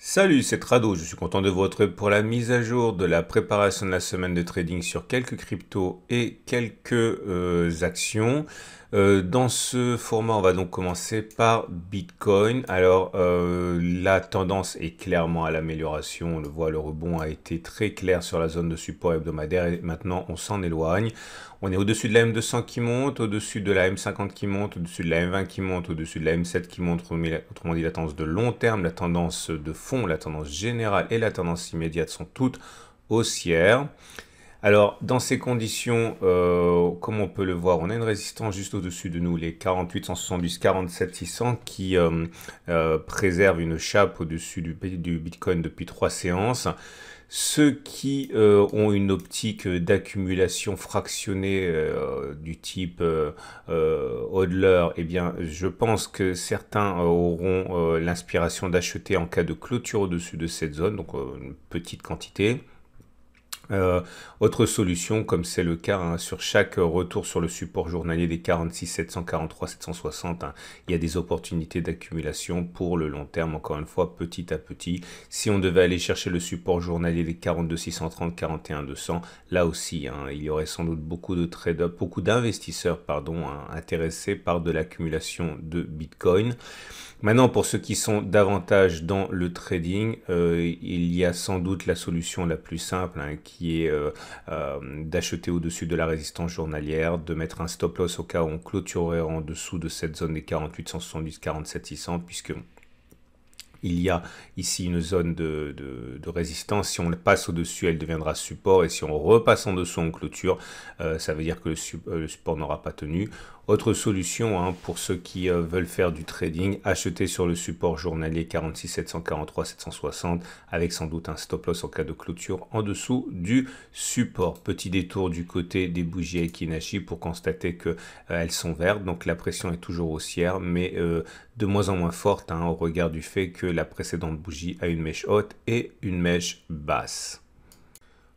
Salut, c'est Trado, je suis content de vous retrouver pour la mise à jour de la préparation de la semaine de trading sur quelques cryptos et quelques actions. Dans ce format, on va donc commencer par Bitcoin. Alors, la tendance est clairement à l'amélioration. On le voit, le rebond a été très clair sur la zone de support hebdomadaire et maintenant on s'en éloigne. On est au-dessus de la M200 qui monte, au-dessus de la M50 qui monte, au-dessus de la M20 qui monte, au-dessus de la M7 qui monte, autrement dit la tendance de long terme, la tendance de fond, la tendance générale et la tendance immédiate sont toutes haussières. Alors, dans ces conditions, comme on peut le voir, on a une résistance juste au-dessus de nous, les 48 170, 47 600, qui préserve une chape au-dessus du Bitcoin depuis 3 séances. Ceux qui ont une optique d'accumulation fractionnée du type hodler, eh bien, je pense que certains auront l'inspiration d'acheter en cas de clôture au-dessus de cette zone, donc une petite quantité. Autre solution, comme c'est le cas sur chaque retour sur le support journalier des 46 743 760, il y a des opportunités d'accumulation pour le long terme, encore une fois, petit à petit. Si on devait aller chercher le support journalier des 42 630 41 200, là aussi, il y aurait sans doute beaucoup de traders, beaucoup d'investisseurs, intéressés par de l'accumulation de Bitcoin. Maintenant, pour ceux qui sont davantage dans le trading, il y a sans doute la solution la plus simple, qui est d'acheter au-dessus de la résistance journalière, de mettre un stop loss au cas où on clôturerait en dessous de cette zone des 48 170 47 600, puisque il y a ici une zone de résistance. Si on passe au-dessus, elle deviendra support. Et si on repasse en dessous en clôture, ça veut dire que le support n'aura pas tenu. Autre solution pour ceux qui veulent faire du trading, acheter sur le support journalier 46 743 760 avec sans doute un stop loss en cas de clôture en dessous du support. Petit détour du côté des bougies Aiki-Nashi pour constater que elles sont vertes, donc la pression est toujours haussière, mais de moins en moins forte au regard du fait que la précédente bougie a une mèche haute et une mèche basse.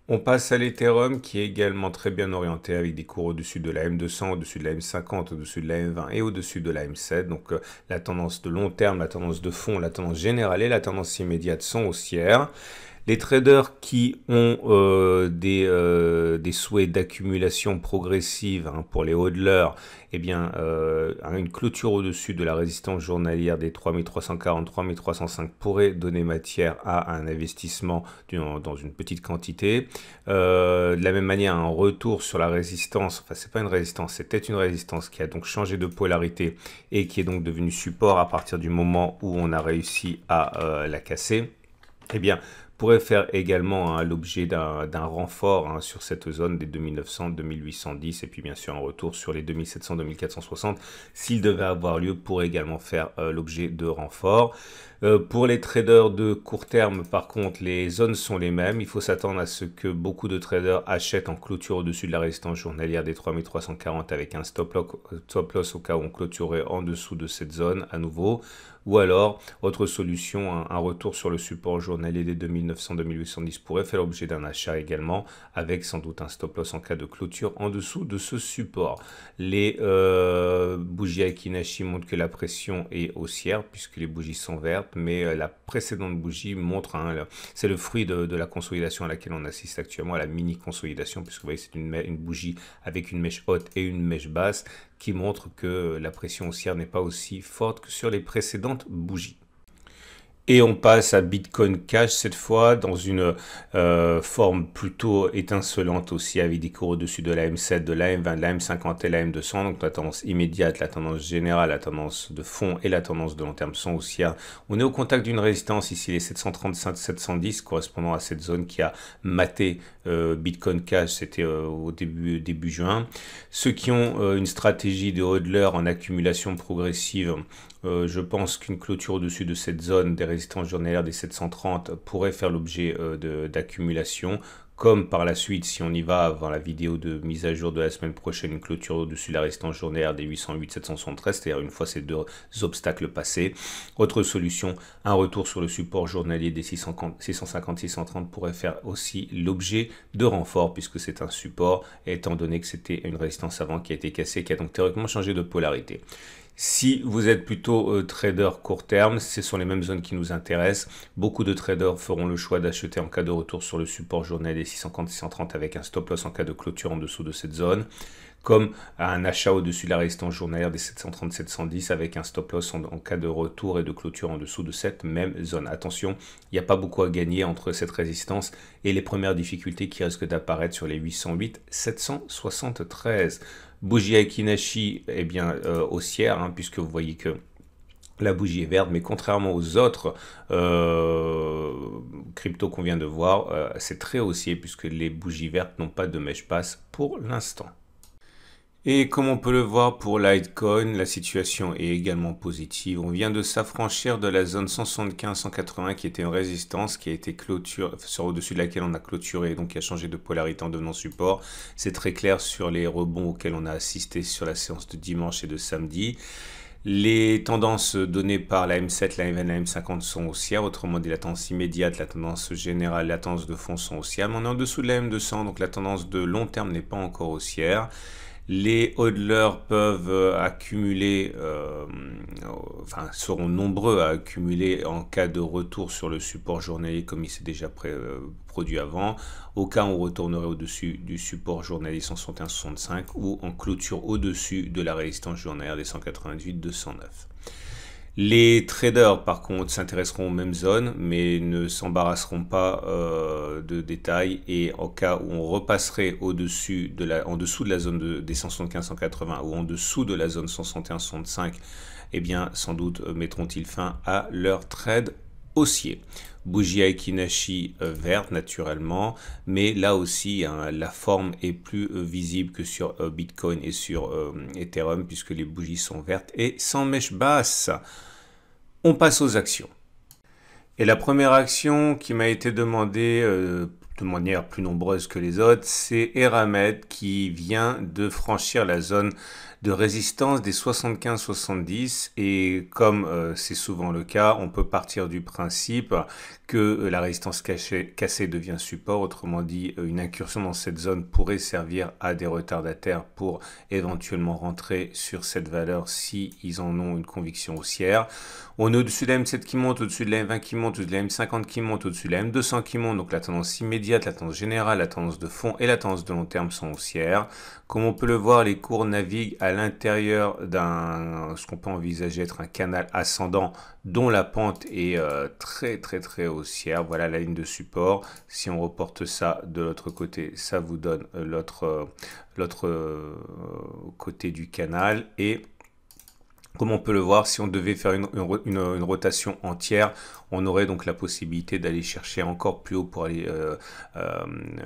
On passe à l'Ethereum qui est également très bien orienté avec des cours au-dessus de la M200, au-dessus de la M50, au-dessus de la M20 et au-dessus de la M7. Donc la tendance de long terme, la tendance de fond, la tendance générale et la tendance immédiate sont haussières. Les traders qui ont des souhaits d'accumulation progressive pour les hodlers, eh bien, une clôture au-dessus de la résistance journalière des 3340, 3305 pourrait donner matière à un investissement dans une petite quantité. De la même manière, un retour sur la résistance, enfin c'est pas une résistance, c'était une résistance qui a donc changé de polarité et qui est donc devenue support à partir du moment où on a réussi à la casser. Eh bien, pourrait faire également l'objet d'un renfort sur cette zone des 2900, 2810 et puis bien sûr un retour sur les 2700, 2460 s'il devait avoir lieu pourrait également faire l'objet de renforts. Pour les traders de court terme, par contre, les zones sont les mêmes. Il faut s'attendre à ce que beaucoup de traders achètent en clôture au-dessus de la résistance journalière des 3340 avec un stop loss au cas où on clôturerait en dessous de cette zone à nouveau. Ou alors, autre solution, un retour sur le support journalier des 2900-2810 pourrait faire l'objet d'un achat également, avec sans doute un stop loss en cas de clôture en dessous de ce support. Les bougies Aiki-Nashi montrent que la pression est haussière, puisque les bougies sont vertes, mais la précédente bougie montre, c'est le fruit de la consolidation à laquelle on assiste actuellement, à la mini-consolidation, puisque vous voyez, c'est une bougie avec une mèche haute et une mèche basse, qui montre que la pression haussière n'est pas aussi forte que sur les précédentes bougies. Et on passe à Bitcoin Cash cette fois dans une forme plutôt étincelante aussi avec des cours au-dessus de la M7, de la M20, de la M50 et la M200. Donc la tendance immédiate, la tendance générale, la tendance de fond et la tendance de long terme sont haussières. On est au contact d'une résistance ici, les 735-710 correspondant à cette zone qui a maté Bitcoin Cash, c'était au début juin. Ceux qui ont une stratégie de hodler en accumulation progressive, je pense qu'une clôture au-dessus de cette zone des résistances journalières des 730 pourrait faire l'objet d'accumulation. Comme par la suite, si on y va avant la vidéo de mise à jour de la semaine prochaine, une clôture au-dessus de la résistance journalière des 808 773, c'est-à-dire une fois ces deux obstacles passés. Autre solution, un retour sur le support journalier des 650-630 pourrait faire aussi l'objet de renfort, puisque c'est un support, étant donné que c'était une résistance avant qui a été cassée, qui a donc théoriquement changé de polarité. Si vous êtes plutôt trader court terme, ce sont les mêmes zones qui nous intéressent. Beaucoup de traders feront le choix d'acheter en cas de retour sur le support journalier 650-630 avec un stop loss en cas de clôture en dessous de cette zone, comme un achat au-dessus de la résistance journalière des 730-710 avec un stop loss en cas de retour et de clôture en dessous de cette même zone. Attention, il n'y a pas beaucoup à gagner entre cette résistance et les premières difficultés qui risquent d'apparaître sur les 808-773. Bougie Aiki-Nashi est bien haussière, puisque vous voyez que la bougie est verte, mais contrairement aux autres cryptos qu'on vient de voir, c'est très haussier puisque les bougies vertes n'ont pas de mèche basse pour l'instant. Et comme on peut le voir pour Litecoin, la situation est également positive. On vient de s'affranchir de la zone 175-180 qui était une résistance qui a été clôturée, au-dessus de laquelle on a clôturé, donc qui a changé de polarité en devenant support. C'est très clair sur les rebonds auxquels on a assisté sur la séance de dimanche et de samedi. Les tendances données par la M7, la M20, la M50 sont haussières, autrement dit la tendance immédiate, la tendance générale, la tendance de fond sont haussières. Mais on est en dessous de la M200, donc la tendance de long terme n'est pas encore haussière. Les hodlers peuvent accumuler, seront nombreux à accumuler en cas de retour sur le support journalier comme il s'est déjà produit avant, au cas où on retournerait au-dessus du support journalier 161,65 ou en clôture au-dessus de la résistance journalière des 188,209. Les traders, par contre, s'intéresseront aux mêmes zones, mais ne s'embarrasseront pas de détails. Et en cas où on repasserait en dessous de la zone des 175-180 ou en dessous de la zone 161-65, eh bien, sans doute mettront-ils fin à leur trade haussier. Bougie Aiki-Nashi verte naturellement, mais là aussi la forme est plus visible que sur Bitcoin et sur Ethereum puisque les bougies sont vertes et sans mèche basse. On passe aux actions. Et la première action qui m'a été demandée de manière plus nombreuse que les autres, c'est Eramet qui vient de franchir la zone de résistance des 75-70 et comme c'est souvent le cas, on peut partir du principe que la résistance cassée devient support, autrement dit une incursion dans cette zone pourrait servir à des retardataires pour éventuellement rentrer sur cette valeur si ils en ont une conviction haussière. On est au-dessus de la M7 qui monte, au-dessus de la M20 qui monte, au-dessus de la M50 qui monte, au-dessus de la M200 qui monte, donc la tendance immédiate, la tendance générale, la tendance de fond et la tendance de long terme sont haussières. Comme on peut le voir, les cours naviguent à l'intérieur ce qu'on peut envisager être un canal ascendant dont la pente est très haussière. Voilà la ligne de support. Si on reporte ça de l'autre côté, ça vous donne l'autre côté du canal. Et comme on peut le voir, si on devait faire une rotation entière, on aurait donc la possibilité d'aller chercher encore plus haut pour aller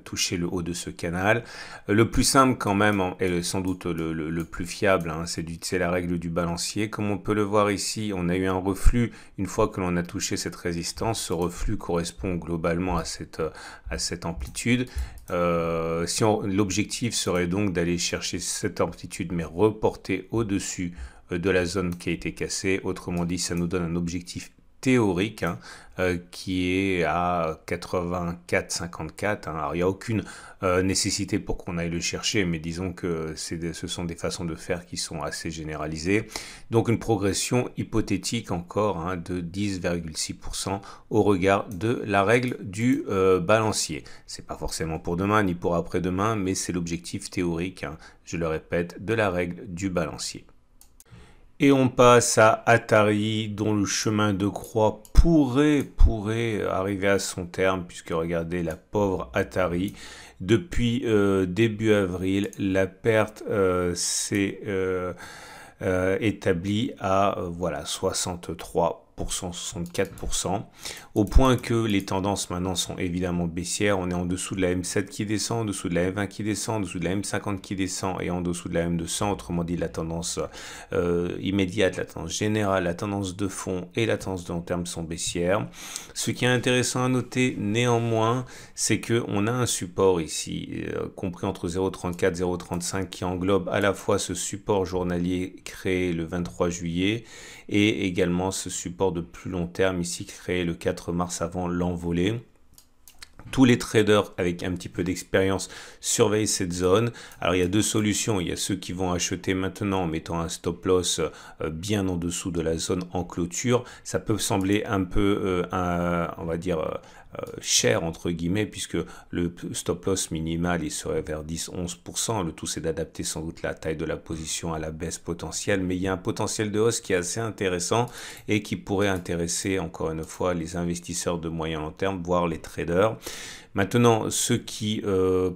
toucher le haut de ce canal. Le plus simple quand même, et sans doute le plus fiable, c'est la règle du balancier. Comme on peut le voir ici, on a eu un reflux une fois que l'on a touché cette résistance. Ce reflux correspond globalement à cette amplitude. L'objectif serait donc d'aller chercher cette amplitude mais reporter au-dessus de la zone qui a été cassée. Autrement dit, ça nous donne un objectif théorique qui est à 84,54. Alors, il n'y a aucune nécessité pour qu'on aille le chercher, mais disons que ce sont des façons de faire qui sont assez généralisées. Donc, une progression hypothétique encore de 10,6% au regard de la règle du balancier. C'est pas forcément pour demain ni pour après-demain, mais c'est l'objectif théorique, je le répète, de la règle du balancier. Et on passe à Atari, dont le chemin de croix pourrait arriver à son terme, puisque regardez la pauvre Atari. Depuis début avril, la perte s'est établie à 63%. 64%, au point que les tendances maintenant sont évidemment baissières. On est en dessous de la M7 qui descend, en dessous de la M20 qui descend, en dessous de la M50 qui descend et en dessous de la M200, autrement dit la tendance immédiate, la tendance générale, la tendance de fond et la tendance de long terme sont baissières. Ce qui est intéressant à noter néanmoins, c'est qu'on a un support ici, compris entre 0,34 et 0,35, qui englobe à la fois ce support journalier créé le 23 juillet et également ce support de plus long terme ici créé le 4 mars avant l'envolée. Tous les traders avec un petit peu d'expérience surveillent cette zone. Alors il y a deux solutions. Il y a ceux qui vont acheter maintenant en mettant un stop loss bien en dessous de la zone en clôture. Ça peut sembler un peu, on va dire, cher entre guillemets, puisque le stop loss minimal il serait vers 10-11%. Le tout c'est d'adapter sans doute la taille de la position à la baisse potentielle, mais il y a un potentiel de hausse qui est assez intéressant et qui pourrait intéresser encore une fois les investisseurs de moyen long terme, voire les traders. Maintenant, ceux qui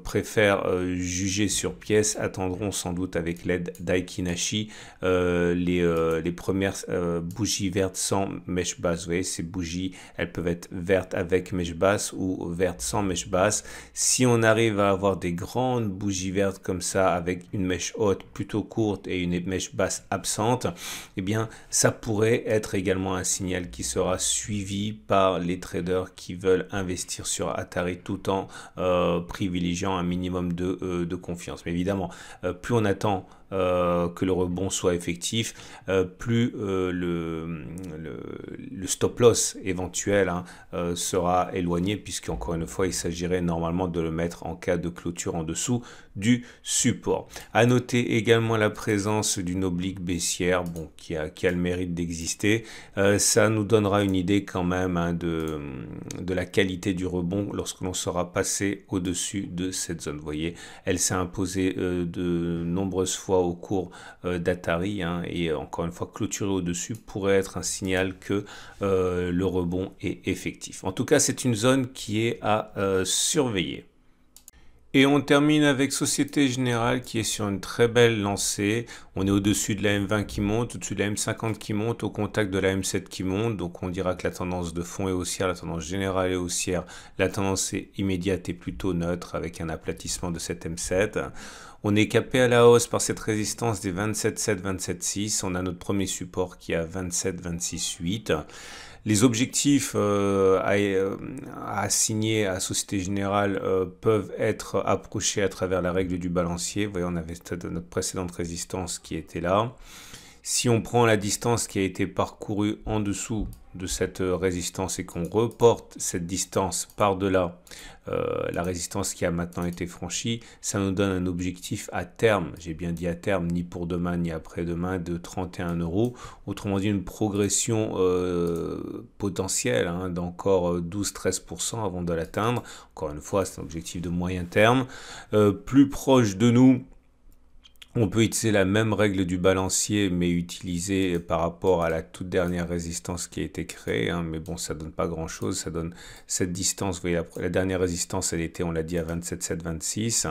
préfèrent juger sur pièce attendront sans doute avec l'aide d'Aiki Nashi les premières bougies vertes sans mèche basse. Vous voyez, ces bougies, elles peuvent être vertes avec mèche basse ou vertes sans mèche basse. Si on arrive à avoir des grandes bougies vertes comme ça avec une mèche haute plutôt courte et une mèche basse absente, eh bien, ça pourrait être également un signal qui sera suivi par les traders qui veulent investir sur Atari tout en privilégiant un minimum de confiance. Mais évidemment, plus on attend que le rebond soit effectif, plus le stop loss éventuel sera éloigné, puisqu'encore une fois il s'agirait normalement de le mettre en cas de clôture en dessous du support. À noter également la présence d'une oblique baissière, bon, qui a le mérite d'exister. Ça nous donnera une idée quand même de la qualité du rebond lorsque l'on sera passé au-dessus de cette zone. Vous voyez, elle s'est imposée de nombreuses fois au cours d'Atari, et encore une fois clôturer au-dessus pourrait être un signal que le rebond est effectif. En tout cas, c'est une zone qui est à surveiller. Et on termine avec Société Générale qui est sur une très belle lancée. On est au-dessus de la M20 qui monte, au-dessus de la M50 qui monte, au contact de la M7 qui monte. Donc on dira que la tendance de fond est haussière, la tendance générale est haussière. La tendance immédiate est plutôt neutre avec un aplatissement de cette M7. On est capé à la hausse par cette résistance des 27,7, 27,6. On a notre premier support qui est à 27, 26,8. Les objectifs à assigner à Société Générale peuvent être approchés à travers la règle du balancier. Vous voyez, on avait notre précédente résistance qui était là. Si on prend la distance qui a été parcourue en dessous de cette résistance et qu'on reporte cette distance par-delà la résistance qui a maintenant été franchie, ça nous donne un objectif à terme, j'ai bien dit à terme, ni pour demain ni après-demain, de 31 €. Autrement dit, une progression potentielle d'encore 12-13% avant de l'atteindre. Encore une fois, c'est un objectif de moyen terme. Plus proche de nous, on peut utiliser la même règle du balancier, mais utilisée par rapport à la toute dernière résistance qui a été créée. Mais bon, ça donne pas grand-chose. Ça donne cette distance. Vous voyez, la dernière résistance, elle était, on l'a dit, à 27,7, 26.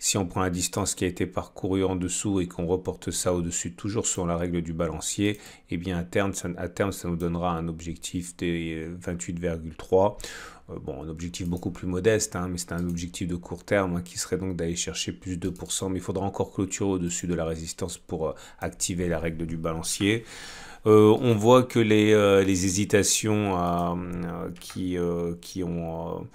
Si on prend la distance qui a été parcourue en dessous et qu'on reporte ça au-dessus, toujours sur la règle du balancier, eh bien, à terme, ça nous donnera un objectif des 28,3. Bon, un objectif beaucoup plus modeste, mais c'est un objectif de court terme qui serait donc d'aller chercher plus de 2%, mais il faudra encore clôturer au-dessus de la résistance pour activer la règle du balancier. On voit que les hésitations qui ont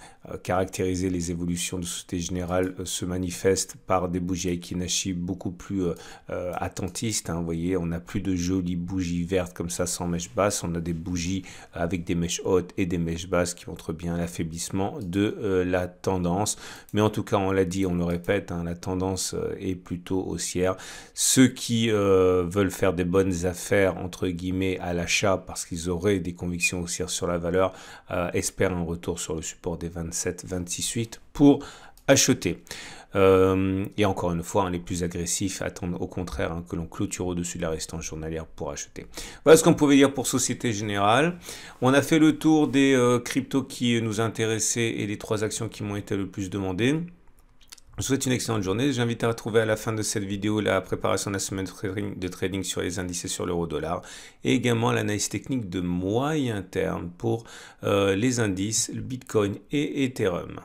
caractérisé les évolutions de Société Générale se manifestent par des bougies Aiki Nashi beaucoup plus attentistes. Vous voyez, on n'a plus de jolies bougies vertes comme ça sans mèche basse. On a des bougies avec des mèches hautes et des mèches basses qui montrent bien l'affaiblissement de la tendance. Mais en tout cas, on l'a dit, on le répète, la tendance est plutôt haussière. Ceux qui veulent faire des bonnes affaires, entre guillemets, à l'achat parce qu'ils auraient des convictions haussières sur la valeur, espèrent un retour sur le support des 27, 26,8 pour acheter. Et encore une fois, les plus agressifs attendent au contraire que l'on clôture au-dessus de la résistance journalière pour acheter. Voilà ce qu'on pouvait dire pour Société Générale. On a fait le tour des cryptos qui nous intéressaient et les 3 actions qui m'ont été le plus demandées. Je vous souhaite une excellente journée. J'invite à retrouver à la fin de cette vidéo la préparation de la semaine de trading sur les indices et sur l'euro-dollar et également l'analyse technique de moyen terme pour les indices, le Bitcoin et Ethereum.